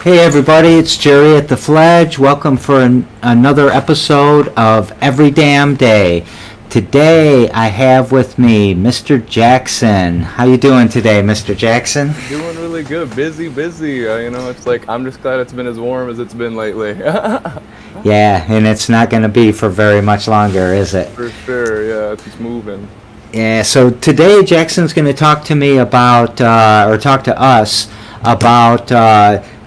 Hey everybody, it's Jerry at the Fledge. Welcome for another episode of Every Damn Day. Today I have with me Mr. Jaxon. How you doing today, Mr. Jaxon? Doing really good. Busy, busy. It's like I'm just glad it's been as warm as it's been lately. Yeah, and it's not going to be for very much longer, is it? For sure. Yeah, it's just moving. Yeah, so today Jackson's going to talk to me about, or talk to us about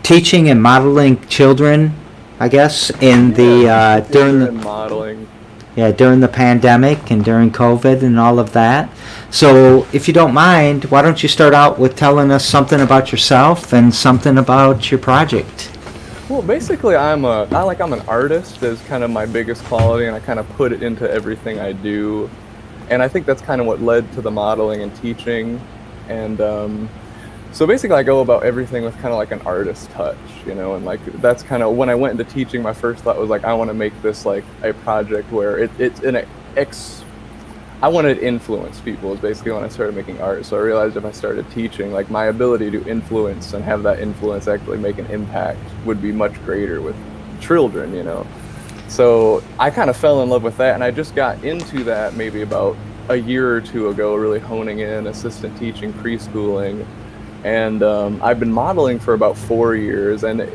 teaching and modeling children, I guess, in the during the modeling. yeah, during the pandemic and during COVID and all of that. So, if you don't mind, why don't you start out with telling us something about yourself and something about your project? Well, basically, I'm an artist is kind of my biggest quality, and I kind of put it into everything I do, and I think that's kind of what led to the modeling and teaching, and so basically, I go about everything with kind of like an artist touch, and like that's kind of when I went into teaching. My first thought was like, I want to make this like a project where it's I wanted to influence people. Is basically when I started making art. So I realized if I started teaching, like my ability to influence and have that influence actually make an impact would be much greater with children. So I kind of fell in love with that, and I just got into that maybe about a year or two ago, really honing in assistant teaching, preschooling. And I've been modeling for about 4 years, and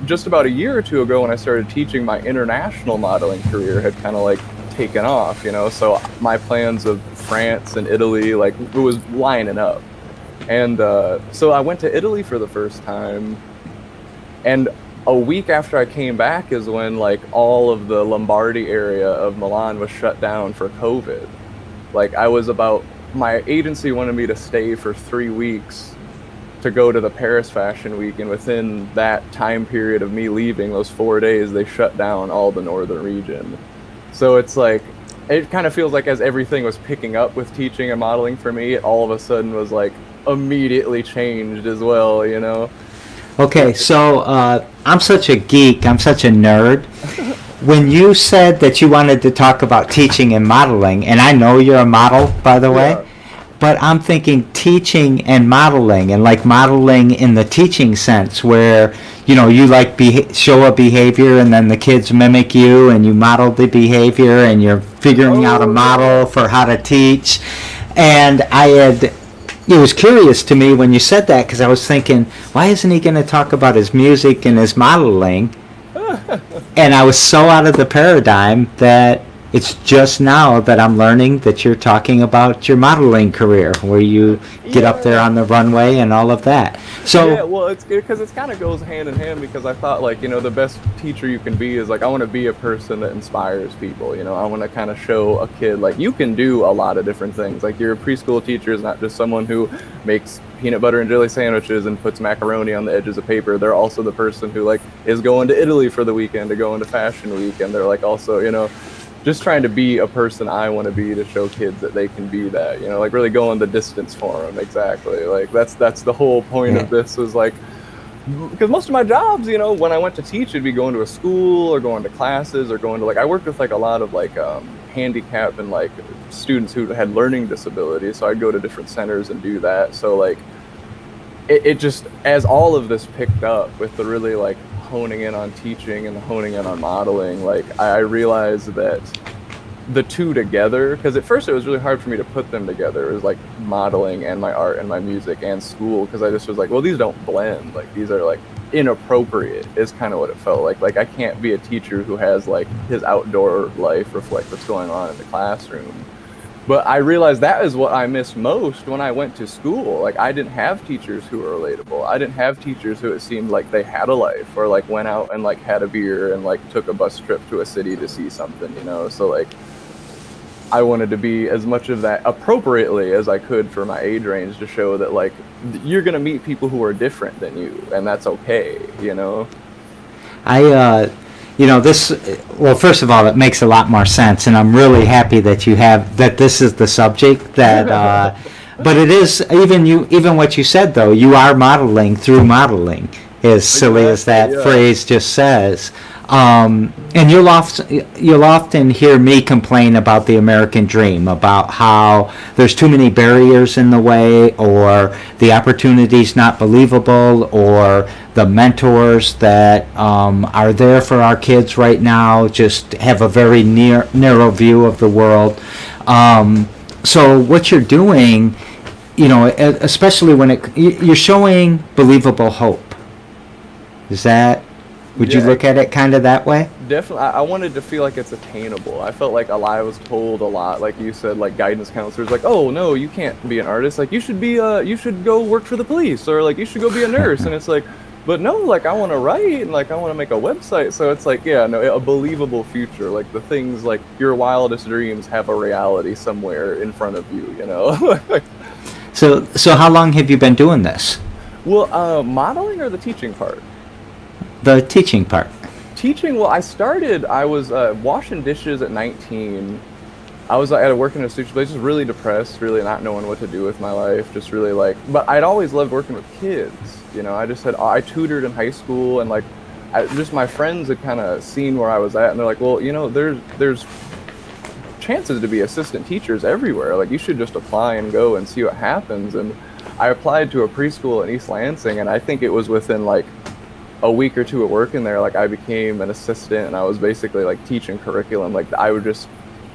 just about a year or two ago when I started teaching, my international modeling career had kind of like taken off, so my plans of France and Italy, like it was lining up. And so I went to Italy for the first time, and a week after I came back is when like all of the Lombardy area of Milan was shut down for COVID. Like my agency wanted me to stay for 3 weeks to go to the Paris Fashion Week, and within that time period of me leaving, those 4 days, they shut down all the northern region. So it's like, it kind of feels like as everything was picking up with teaching and modeling for me, it all of a sudden was like immediately changed as well, Okay, so I'm such a geek, I'm such a nerd. When you said that you wanted to talk about teaching and modeling, and I know you're a model, by the way, but I'm thinking teaching and modeling, and like modeling in the teaching sense where, you like show a behavior and then the kids mimic you and you model the behavior and you're figuring out a model for how to teach. And it was curious to me when you said that, because I was thinking, why isn't he going to talk about his music and his modeling? And I was so out of the paradigm that it's just now that I'm learning that you're talking about your modeling career, where you get up there on the runway and all of that. So yeah, well, it's because it kind of goes hand in hand, because I thought like, the best teacher you can be is like, I want to be a person that inspires people. I want to kind of show a kid like you can do a lot of different things. Like your preschool teacher is not just someone who makes peanut butter and jelly sandwiches and puts macaroni on the edges of paper. They're also the person who like is going to Italy for the weekend to go into Fashion Week, and they're like also, just trying to be a person I want to be to show kids that they can be that, like really going the distance for them. Exactly. Like that's the whole point of this, was like, because most of my jobs, when I went to teach, it'd be going to a school or going to classes or going to like, I worked with like a lot of like handicap and like students who had learning disabilities. So I'd go to different centers and do that. So like, it just, as all of this picked up with the really like honing in on teaching and honing in on modeling, like I realized that the two together, because at first it was really hard for me to put them together. It was like modeling and my art and my music and school, because I just was like, well, these don't blend. Like these are like inappropriate is kind of what it felt like. Like I can't be a teacher who has like his outdoor life reflect what's going on in the classroom. But I realized that is what I missed most when I went to school. Like I didn't have teachers who were relatable. I didn't have teachers who it seemed like they had a life, or like went out and like had a beer and like took a bus trip to a city to see something, So like I wanted to be as much of that appropriately as I could for my age range, to show that like you're going to meet people who are different than you, and that's okay, well, first of all, it makes a lot more sense, and I'm really happy that this is the subject that, but it is, even what you said though, you are modeling through modeling, as silly as that phrase just says. And you'll often hear me complain about the American dream, about how there's too many barriers in the way, or the opportunity's not believable, or the mentors that are there for our kids right now just have a very narrow view of the world. So what you're doing, especially when you're showing believable hope. Is that? Would you look at it kind of that way? Definitely. I wanted to feel like it's attainable. I felt like I was told a lot, like you said, like guidance counselors, like, oh no, you can't be an artist. Like you should go work for the police, or like you should go be a nurse. And it's like, but no, like I want to write, and like I want to make a website. So it's like, yeah, no, a believable future. Like the things, like your wildest dreams have a reality somewhere in front of you, So how long have you been doing this? Well, modeling or the teaching part? The teaching part. Teaching, well, I was washing dishes at 19. I was at working in a sushi place, just really depressed, really not knowing what to do with my life, just really but I'd always loved working with kids, I tutored in high school, and just my friends had kind of seen where I was at, and they're like, well, there's chances to be assistant teachers everywhere, like you should just apply and go and see what happens. And I applied to a preschool in East Lansing, and I think it was within a week or two of working there, I became an assistant, and I was basically teaching curriculum.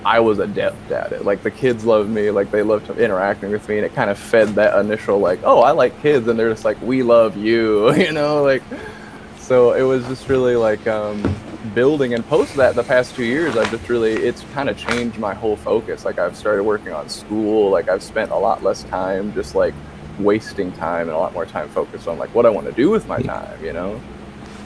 I was adept at it. The kids loved me, they loved interacting with me, and it kind of fed that initial oh, I like kids, and they're just we love you, So it was just really building, and post that the past 2 years, it's kind of changed my whole focus. I've started working on school, I've spent a lot less time just wasting time, and a lot more time focused on what I want to do with my time,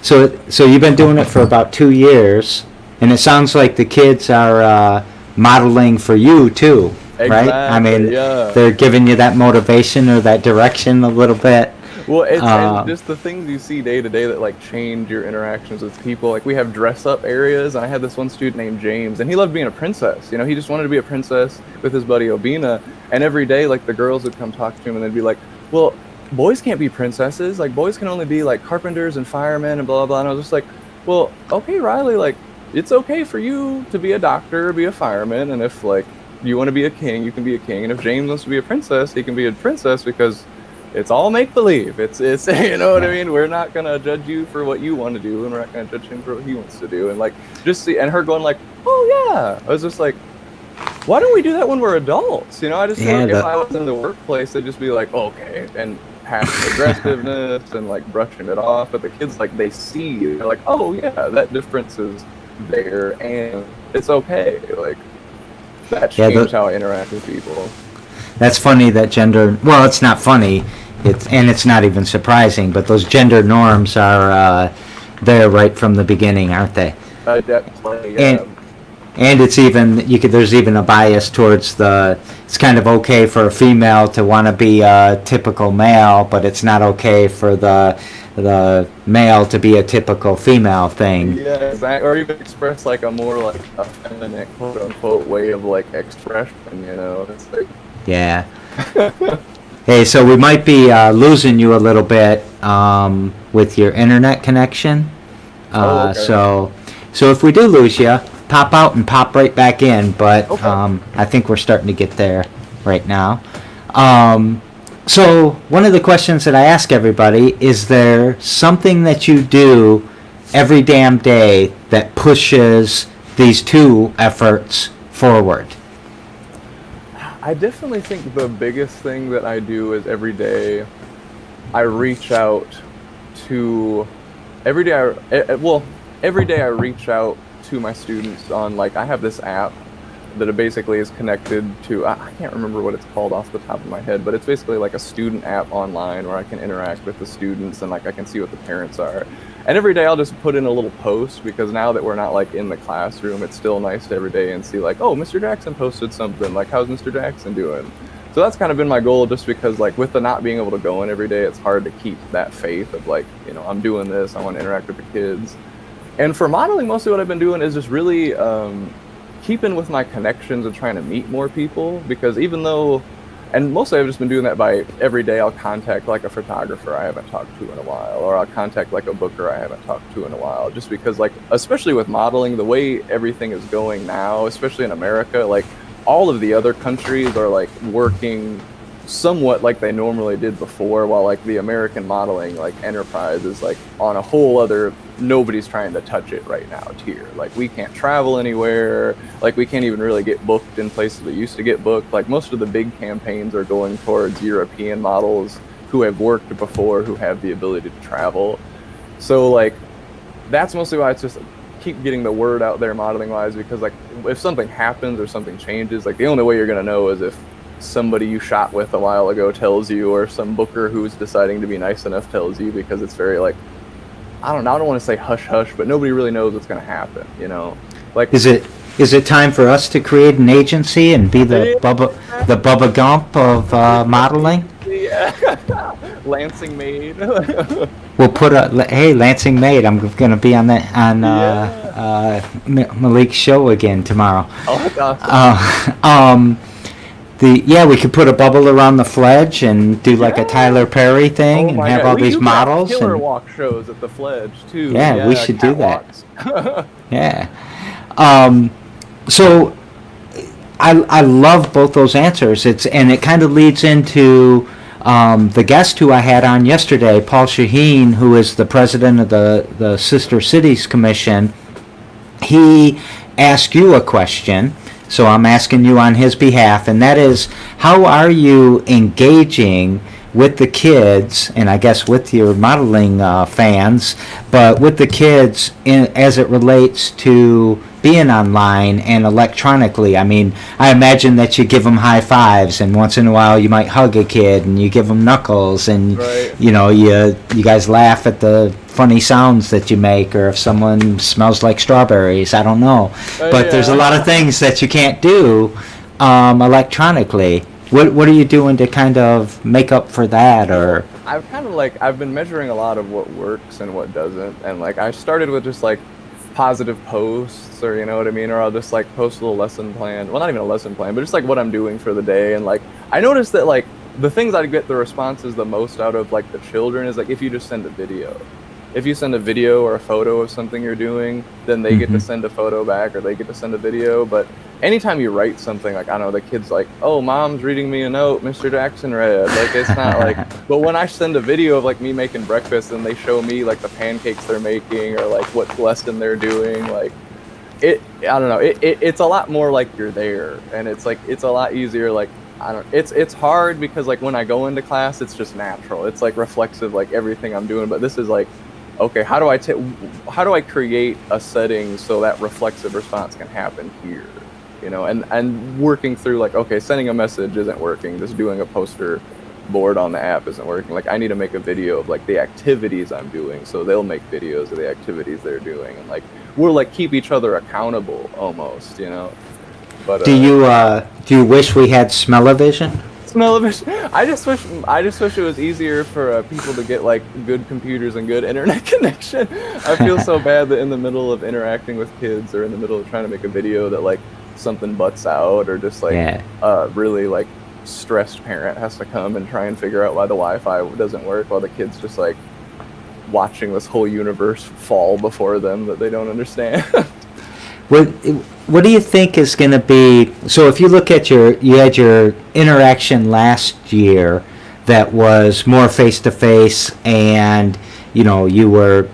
So you've been doing it for about 2 years, and it sounds like the kids are modeling for you too, right? I mean, yeah. They're giving you that motivation or that direction a little bit. Well, it's just the things you see day to day that change your interactions with people. We have dress up areas, and I had this one student named James, and he loved being a princess. He just wanted to be a princess with his buddy Obina, and every day the girls would come talk to him, and they'd be like, well, boys can't be princesses, boys can only be carpenters and firemen and blah blah blah. And I was just like, well, okay, Riley, it's okay for you to be a doctor or be a fireman, and if you want to be a king, you can be a king, and if James wants to be a princess, he can be a princess, because it's all make believe. It's you know what I mean? We're not gonna judge you for what you want to do, and we're not gonna judge him for what he wants to do. And just see, and her going oh yeah. I was just why don't we do that when we're adults? I just feel if I was in the workplace, they'd just be okay, and passive aggressiveness and brushing it off. But the kids they see, they're oh yeah, that difference is there, and it's okay. That changed how I interact with people. That's funny that gender. Well, it's not funny. It's not even surprising. But those gender norms are there right from the beginning, aren't they? Definitely. Yeah. And it's even there's even a bias towards it's kind of okay for a female to want to be a typical male, but it's not okay for the male to be a typical female thing. Yeah, exactly. Or even express a more effeminate quote unquote way of expression. It's yeah. Hey, so we might be losing you a little bit with your internet connection. Okay. So if we do lose you, pop out and pop right back in. But okay. I think we're starting to get there right now. So one of the questions that I ask everybody, is there something that you do every damn day that pushes these two efforts forward? I definitely think the biggest thing that I do is every day I reach out to my students on I have this app that it basically is connected to, I can't remember what it's called off the top of my head, but it's basically a student app online where I can interact with the students, and I can see what the parents are. And every day I'll just put in a little post, because now that we're not in the classroom, it's still nice to every day and see oh, Mr. Jackson posted something, how's Mr. Jackson doing? So that's kind of been my goal, just because with the not being able to go in every day, it's hard to keep that faith of I'm doing this, I want to interact with the kids. And for modeling, mostly what I've been doing is just really keeping with my connections and trying to meet more people, because even though and mostly I've just been doing that by every day I'll contact like a photographer I haven't talked to in a while, or I'll contact like a booker I haven't talked to in a while, just because like, especially with modeling, the way everything is going now, especially in America, like all of the other countries are like working somewhat like they normally did before, while like the American modeling like enterprise is like on a whole other, nobody's trying to touch it right now tier. Like we can't travel anywhere, like we can't even really get booked in places we used to get booked. Like most of the big campaigns are going towards European models who have worked before, who have the ability to travel. So like that's mostly why it's just keep getting the word out there modeling wise, because like if something happens or something changes, like the only way you're going to know is if somebody you shot with a while ago tells you, or some booker who's deciding to be nice enough tells you, because it's very like, I don't want to say hush hush, but nobody really knows what's going to happen, you know? Like, is it time for us to create an agency and be the Bubba Gump of modeling? Yeah. Lansing Maid. We'll put hey, Lansing Maid, I'm gonna be on that Malik's show again tomorrow. Oh, that's awesome. We could put a bubble around the Fledge and do like a Tyler Perry thing, and have all these models. Killer walk shows at the Fledge too. Yeah, we should do that. Walks. Yeah. So I love both those answers. And it kind of leads into the guest who I had on yesterday, Paul Shaheen, who is the president of the Sister Cities Commission. He asked you a question. So I'm asking you on his behalf, and that is, how are you engaging with the kids, and I guess with your modeling fans, but with the kids as it relates to being online and electronically? I mean, I imagine that you give them high fives, and once in a while you might hug a kid, and you give them knuckles, and right. you guys laugh at the funny sounds that you make, or if someone smells like strawberries, I don't know. But there's a lot of things that you can't do electronically. What are you doing to kind of make up for that? Or I've been measuring a lot of what works and what doesn't, and like I started with just like positive posts, or you know what I mean, or I'll just like post a little lesson plan, well not even a lesson plan, but just like what I'm doing for the day. And like I noticed that like the things I get the responses the most out of like the children is like if you just send a video. If you send a video or a photo of something you're doing, then they get to send a photo back, or they get to send a video. But anytime you write something, like I don't know, the kid's like, oh, mom's reading me a note, Mr. Jackson read. Like it's not like, but when I send a video of like me making breakfast and they show me like the pancakes they're making, or like what lesson they're doing, like I don't know, it's a lot more like you're there, and it's like it's a lot easier. Like it's hard because like when I go into class, it's just natural. It's like reflexive, like everything I'm doing. But this is like, okay, how do I create a setting so that reflexive response can happen here, you know? And working through like, okay, sending a message isn't working, just doing a poster board on the app isn't working. Like I need to make a video of like the activities I'm doing, so they'll make videos of the activities they're doing, and like we'll like keep each other accountable almost, you know? But do you wish we had smell-o-vision? Smell-o-vision. I just wish it was easier for people to get like good computers and good internet connection. I feel so bad that in the middle of interacting with kids, or in the middle of trying to make a video, that like something butts out, or just like really like stressed parent has to come and try and figure out why the Wi-Fi doesn't work, while the kid's just like watching this whole universe fall before them that they don't understand. What do you think is going to be, so if you look at you had your interaction last year that was more face-to-face, and you were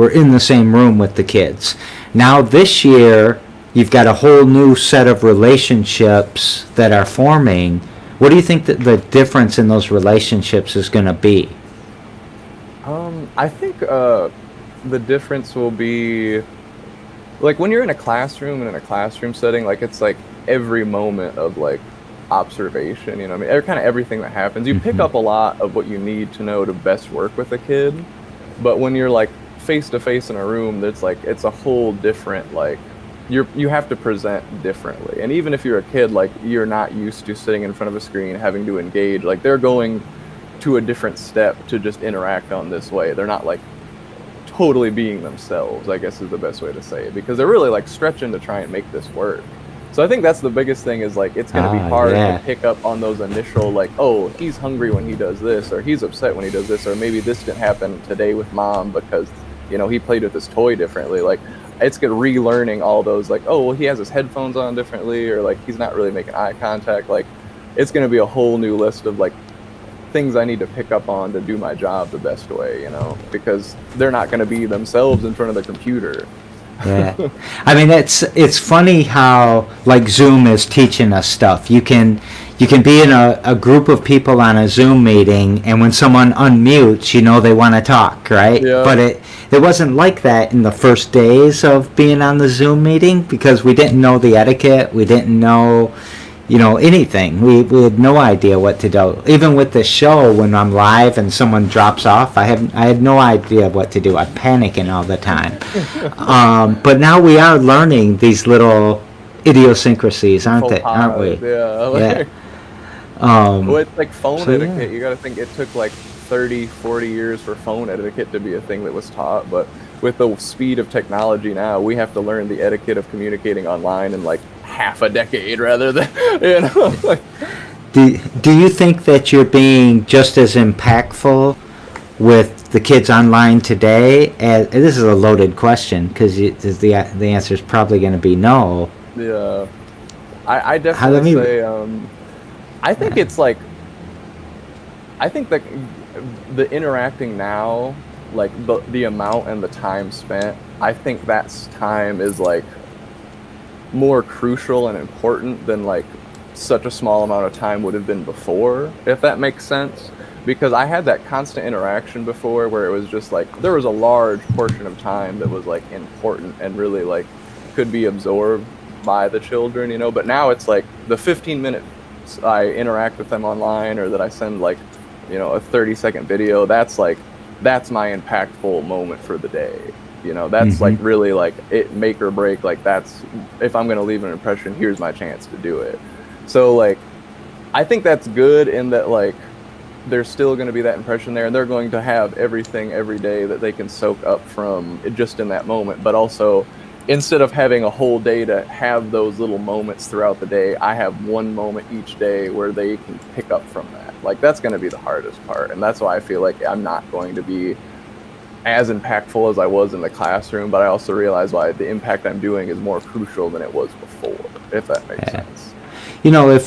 in the same room with the kids. Now this year you've got a whole new set of relationships that are forming. What do you think that the difference in those relationships is going to be? I think the difference will be, like when you're in a classroom and in a classroom setting, like it's like every moment of like observation, you know what I mean? Kind of everything that happens. You pick up a lot of what you need to know to best work with a kid. But when you're like face to face in a room, that's like, it's a whole different, like you have to present differently. And even if you're a kid, like you're not used to sitting in front of a screen, having to engage, like they're going to a different step to just interact on this way. They're not like totally being themselves, I guess is the best way to say it, because they're really like stretching to try and make this work. So I think that's the biggest thing is like it's going to be hard Yeah. to pick up on those initial like, oh, he's hungry when he does this, or he's upset when he does this, or maybe this didn't happen today with mom because, you know, he played with his toy differently. Like it's good relearning all those like, oh, well, he has his headphones on differently, or like he's not really making eye contact. Like it's going to be a whole new list of like things I need to pick up on to do my job the best way, you know, because they're not going to be themselves in front of the computer. Yeah, I mean it's funny how like Zoom is teaching us stuff. You can be in a group of people on a Zoom meeting, and when someone unmutes, you know they want to talk, right? Yeah. But it wasn't like that in the first days of being on the Zoom meeting because we didn't know the etiquette. We didn't know, you know, anything. We had no idea what to do. Even with the show, when I'm live and someone drops off, I had no idea what to do. I'm panicking all the time. But now we are learning these little idiosyncrasies, aren't we? Yeah. Yeah. Well, it's like phone So, yeah. etiquette. You got to think it took like 30, 40 years for phone etiquette to be a thing that was taught. But with the speed of technology now, we have to learn the etiquette of communicating online in like half a decade rather than, you know. Like, Do you think that you're being just as impactful with the kids online today? As this is a loaded question because the answer is probably going to be no. yeah. I Let definitely me- say, I think it's like, I think that the interacting now, like the amount and the time spent, I think that's time is like more crucial and important than like such a small amount of time would have been before, if that makes sense. Because I had that constant interaction before where it was just like there was a large portion of time that was like important and really like could be absorbed by the children, you know. But now it's like the 15 minutes I interact with them online or that I send like, you know, a 30-second video, that's my impactful moment for the day. You know, that's like really like it make or break. Like that's, if I'm going to leave an impression, here's my chance to do it. So like, I think that's good in that like, there's still going to be that impression there and they're going to have everything every day that they can soak up from it just in that moment. But also, instead of having a whole day to have those little moments throughout the day, I have one moment each day where they can pick up from that. Like that's going to be the hardest part. And that's why I feel like I'm not going to be as impactful as I was in the classroom, but I also realize why the impact I'm doing is more crucial than it was before, if that makes sense. You know, if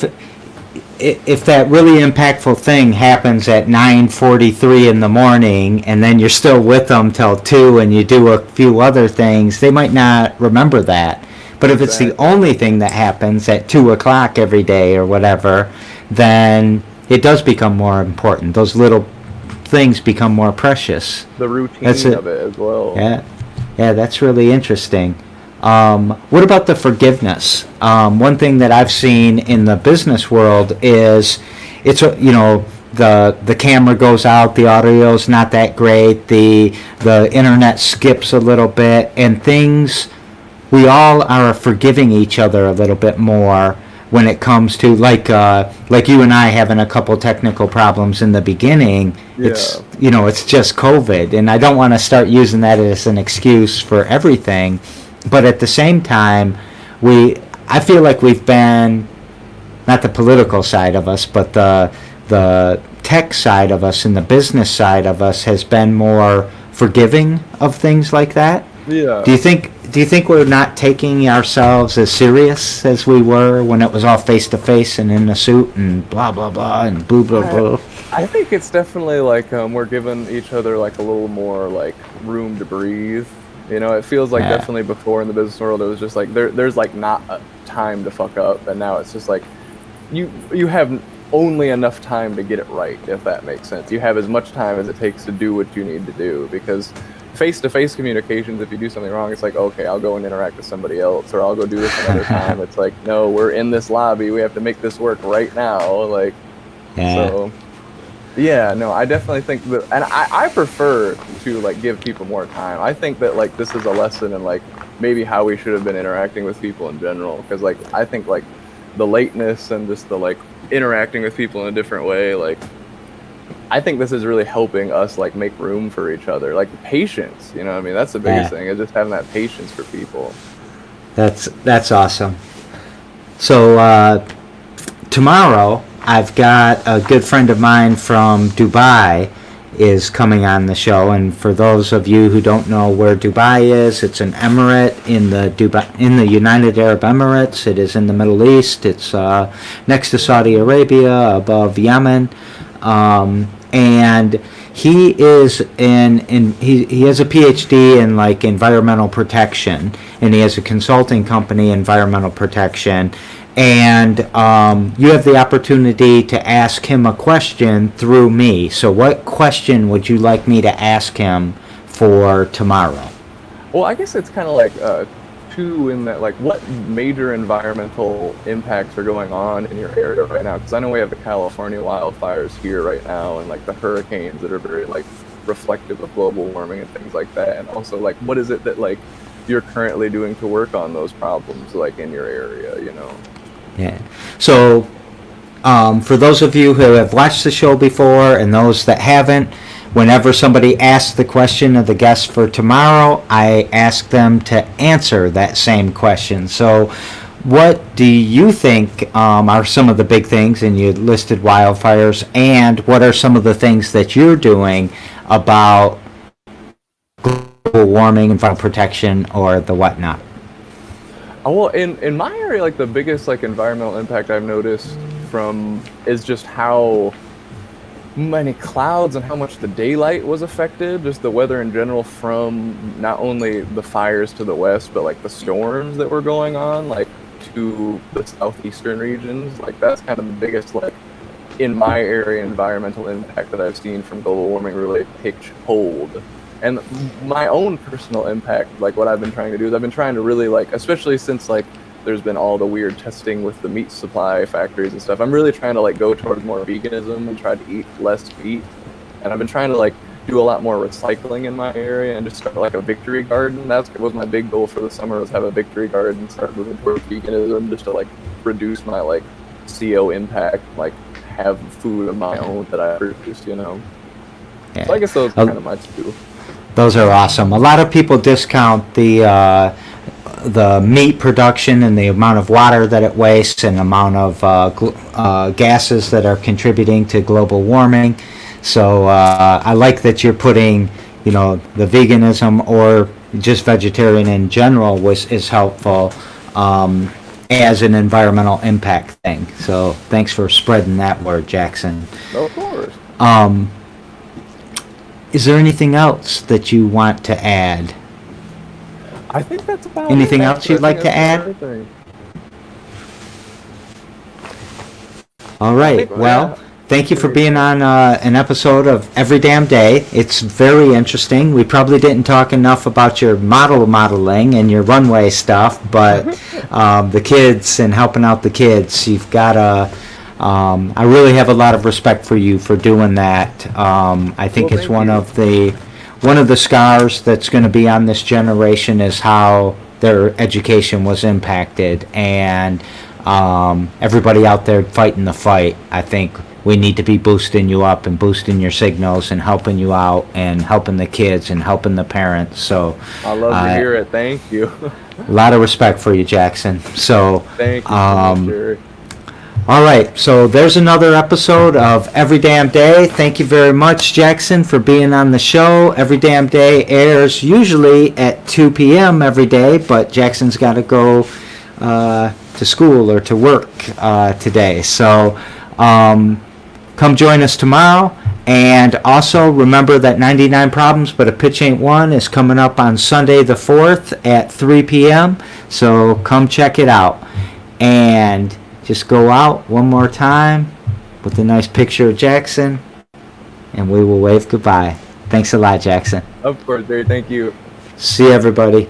that really impactful thing happens at 9:43 in the morning and then you're still with them till 2 and you do a few other things, they might not remember that. But if it's the only thing that happens at 2 o'clock every day or whatever, then it does become more important. Those little things become more precious. The routine of it as well. Yeah, that's really interesting. What about the forgiveness? One thing that I've seen in the business world is you know, the camera goes out, the audio's not that great, the internet skips a little bit, and things, we all are forgiving each other a little bit more when it comes to like you and I having a couple technical problems in the beginning. Yeah. It's, you know, it's just COVID, and I don't want to start using that as an excuse for everything. But at the same time, I feel like we've been, not the political side of us, but the tech side of us and the business side of us has been more forgiving of things like that. Yeah. Do you think we're not taking ourselves as serious as we were when it was all face to face and in a suit and blah blah blah and blah blah blah? I think it's definitely like we're giving each other like a little more like room to breathe. You know, it feels like definitely before in the business world, it was just like there's like not a time to fuck up, and now it's just like you have only enough time to get it right, if that makes sense. You have as much time as it takes to do what you need to do, because face-to-face communications, if you do something wrong, it's like, okay, I'll go and interact with somebody else, or I'll go do this another time. It's like, no, we're in this lobby, we have to make this work right now. Like, so yeah, no, I definitely think that, and I prefer to like give people more time. I think that like this is a lesson in like maybe how we should have been interacting with people in general, because like I think like the lateness and just the like interacting with people in a different way, like I think this is really helping us like make room for each other, like patience, you know what I mean? That's the biggest thing, is just having that patience for people. That's awesome. So tomorrow, I've got a good friend of mine from Dubai is coming on the show, and for those of you who don't know where Dubai is, it's an emirate in the United Arab Emirates. It is in the Middle East. It's next to Saudi Arabia, above Yemen, and he is he has a PhD in like environmental protection, and he has a consulting company, environmental protection. And you have the opportunity to ask him a question through me. So what question would you like me to ask him for tomorrow? Well, I guess it's kind of like two in that, like, what major environmental impacts are going on in your area right now? Because I know we have the California wildfires here right now, and like the hurricanes that are very like reflective of global warming and things like that. And also, like, what is it that like you're currently doing to work on those problems, like in your area? You know. Yeah. So, for those of you who have watched the show before and those that haven't, whenever somebody asks the question of the guest for tomorrow, I ask them to answer that same question. So, what do you think are some of the big things? And you listed wildfires. And what are some of the things that you're doing about global warming, environmental protection, or the whatnot? Well, in my area, like the biggest like environmental impact I've noticed from is just how many clouds and how much the daylight was affected, just the weather in general, from not only the fires to the west, but like the storms that were going on, like to the southeastern regions. Like that's kind of the biggest, like in my area, environmental impact that I've seen from global warming really take hold. And my own personal impact, like what I've been trying to do is I've been trying to really like, especially since like there's been all the weird testing with the meat supply factories and stuff, I'm really trying to like go towards more veganism and try to eat less meat. And I've been trying to like do a lot more recycling in my area and just start like a victory garden. That was my big goal for the summer, was have a victory garden, start moving towards veganism, just to like reduce my like CO impact, like have food of my own that I produce, you know. Yeah. So I guess those are kind of my two. Those are awesome. A lot of people discount the meat production and the amount of water that it wastes and the amount of gases that are contributing to global warming. So I like that you're putting, you know, the veganism or just vegetarian in general is helpful as an environmental impact thing. So thanks for spreading that word, Jaxon. Of course. Is there anything else that you want to add? I think that's about Anything it. else you'd like to add? Everything. All right. Well, thank you for being on an episode of Every Damn Day. It's very interesting. We probably didn't talk enough about your modeling and your runway stuff, but the kids and helping out the kids, you've got a... I really have a lot of respect for you for doing that. I think it's one of the scars that's going to be on this generation is how their education was impacted, and everybody out there fighting the fight. I think we need to be boosting you up and boosting your signals and helping you out and helping the kids and helping the parents. So I love to hear it. Thank you. A lot of respect for you, Jaxon. So thank you so much, Jerry. All right, so there's another episode of Every Damn Day. Thank you very much, Jaxon, for being on the show. Every Damn Day airs usually at 2 p.m. every day, but Jackson's got to go to school or to work today. So come join us tomorrow. And also remember that 99 Problems But a Pitch Ain't One is coming up on Sunday the 4th at 3 p.m. So come check it out. And... just go out one more time with a nice picture of Jaxon, and we will wave goodbye. Thanks a lot, Jaxon. Of course, Barry. Thank you. See everybody.